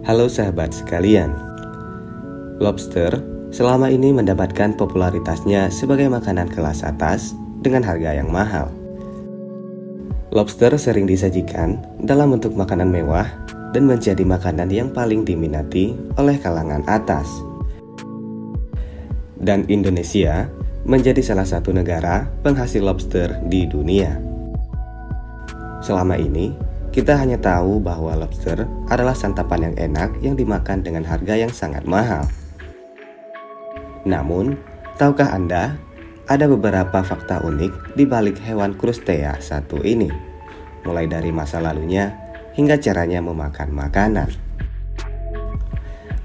Halo sahabat sekalian, lobster selama ini mendapatkan popularitasnya sebagai makanan kelas atas dengan harga yang mahal. Lobster sering disajikan dalam bentuk makanan mewah dan menjadi makanan yang paling diminati oleh kalangan atas. Dan Indonesia menjadi salah satu negara penghasil lobster di dunia. Selama ini, kita hanya tahu bahwa lobster adalah santapan yang enak yang dimakan dengan harga yang sangat mahal. Namun, tahukah Anda, ada beberapa fakta unik di balik hewan krustea satu ini, mulai dari masa lalunya hingga caranya memakan makanan.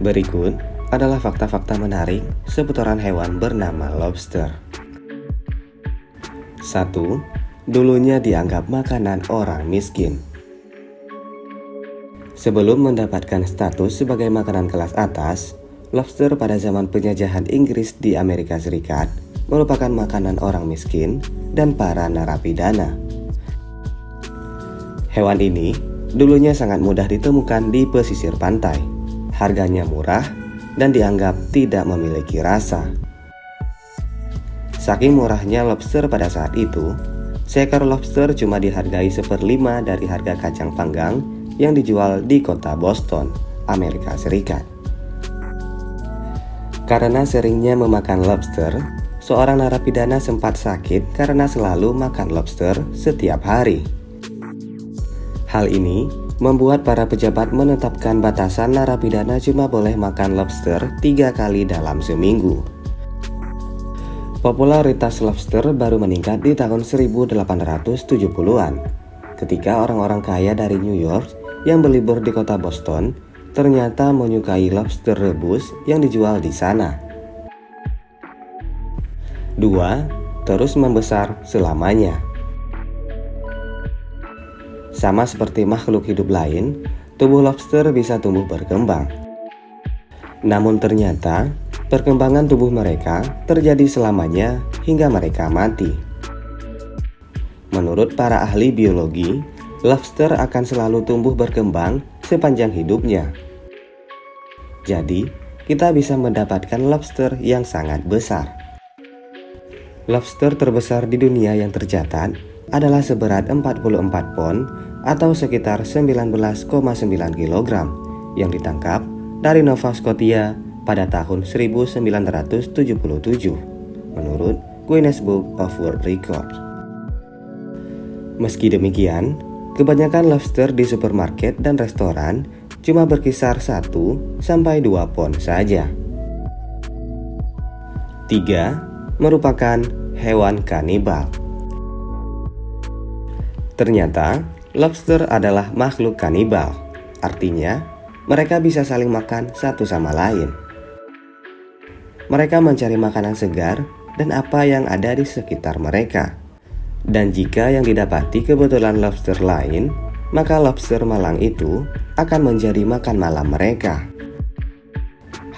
Berikut adalah fakta-fakta menarik seputaran hewan bernama lobster. 1. Dulunya dianggap makanan orang miskin. Sebelum mendapatkan status sebagai makanan kelas atas, lobster pada zaman penjajahan Inggris di Amerika Serikat merupakan makanan orang miskin dan para narapidana. Hewan ini dulunya sangat mudah ditemukan di pesisir pantai. Harganya murah dan dianggap tidak memiliki rasa. Saking murahnya lobster pada saat itu, seekor lobster cuma dihargai 1/5 dari harga kacang panggang yang dijual di kota Boston, Amerika Serikat. Karena seringnya memakan lobster, seorang narapidana sempat sakit karena selalu makan lobster setiap hari. Hal ini membuat para pejabat menetapkan batasan narapidana cuma boleh makan lobster 3 kali dalam seminggu. Popularitas lobster baru meningkat di tahun 1870-an, ketika orang-orang kaya dari New York yang berlibur di kota Boston ternyata menyukai lobster rebus yang dijual di sana. 2. Terus membesar selamanya. Sama seperti makhluk hidup lain, tubuh lobster bisa tumbuh berkembang. Namun ternyata, perkembangan tubuh mereka terjadi selamanya hingga mereka mati. Menurut para ahli biologi, lobster akan selalu tumbuh berkembang sepanjang hidupnya. Jadi, kita bisa mendapatkan lobster yang sangat besar. Lobster terbesar di dunia yang tercatat adalah seberat 44 pon atau sekitar 19,9 kg yang ditangkap dari Nova Scotia pada tahun 1977 menurut Guinness Book of World Records. Meski demikian, kebanyakan lobster di supermarket dan restoran cuma berkisar 1-2 pon saja. 3. Merupakan hewan kanibal. Ternyata, lobster adalah makhluk kanibal. Artinya, mereka bisa saling makan satu sama lain. Mereka mencari makanan segar dan apa yang ada di sekitar mereka. Dan jika yang didapati kebetulan lobster lain, maka lobster malang itu akan menjadi makan malam mereka.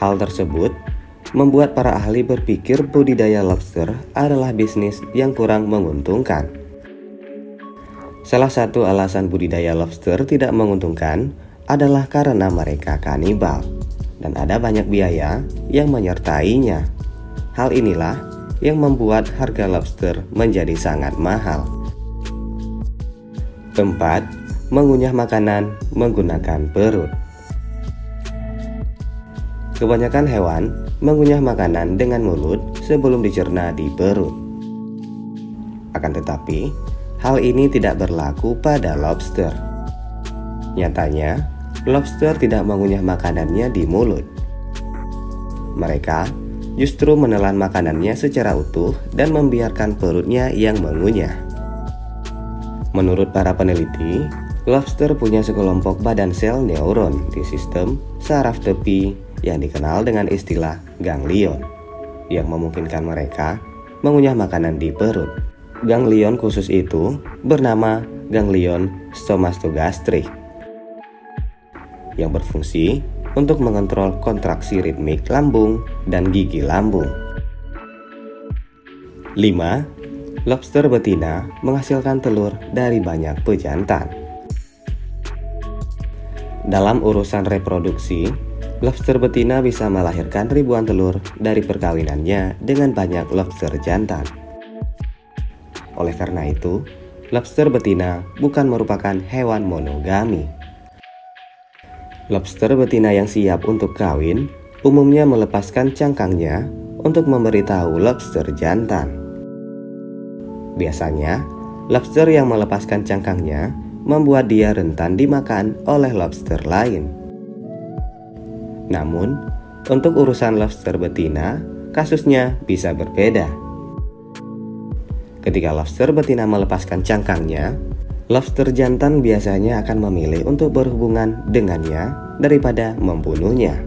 Hal tersebut membuat para ahli berpikir budidaya lobster adalah bisnis yang kurang menguntungkan. Salah satu alasan budidaya lobster tidak menguntungkan adalah karena mereka kanibal dan ada banyak biaya yang menyertainya. Hal inilah yang membuat harga lobster menjadi sangat mahal. 4. Mengunyah makanan menggunakan perut. Kebanyakan hewan mengunyah makanan dengan mulut sebelum dicerna di perut. Akan tetapi, hal ini tidak berlaku pada lobster. Nyatanya, lobster tidak mengunyah makanannya di mulut. Mereka justru menelan makanannya secara utuh dan membiarkan perutnya yang mengunyah. Menurut para peneliti, lobster punya sekelompok badan sel neuron di sistem saraf tepi yang dikenal dengan istilah ganglion, yang memungkinkan mereka mengunyah makanan di perut. Ganglion khusus itu bernama ganglion stomatogastric, yang berfungsi untuk mengontrol kontraksi ritmik lambung dan gigi lambung. 5. Lobster betina menghasilkan telur dari banyak pejantan. Dalam urusan reproduksi, lobster betina bisa melahirkan ribuan telur dari perkawinannya dengan banyak lobster jantan. Oleh karena itu, lobster betina bukan merupakan hewan monogami. Lobster betina yang siap untuk kawin umumnya melepaskan cangkangnya untuk memberitahu lobster jantan. Biasanya, lobster yang melepaskan cangkangnya membuat dia rentan dimakan oleh lobster lain. Namun, untuk urusan lobster betina, kasusnya bisa berbeda. Ketika lobster betina melepaskan cangkangnya, lobster jantan biasanya akan memilih untuk berhubungan dengannya daripada membunuhnya.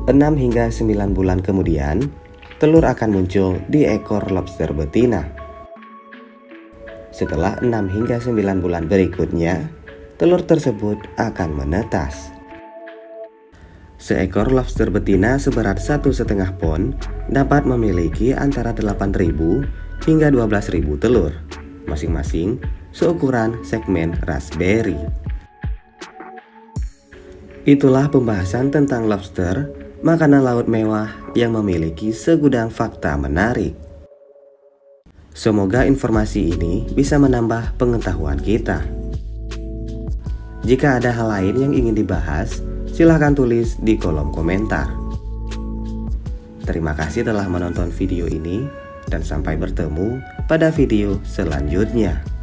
6 hingga 9 bulan kemudian, telur akan muncul di ekor lobster betina. Setelah 6 hingga 9 bulan berikutnya, telur tersebut akan menetas. Seekor lobster betina seberat 1,5 pon dapat memiliki antara 8.000 hingga 12.000 telur, masing-masing seukuran segmen raspberry. Itulah pembahasan tentang lobster, makanan laut mewah yang memiliki segudang fakta menarik. Semoga informasi ini bisa menambah pengetahuan kita. Jika ada hal lain yang ingin dibahas, silahkan tulis di kolom komentar. Terima kasih telah menonton video ini dan sampai bertemu pada video selanjutnya.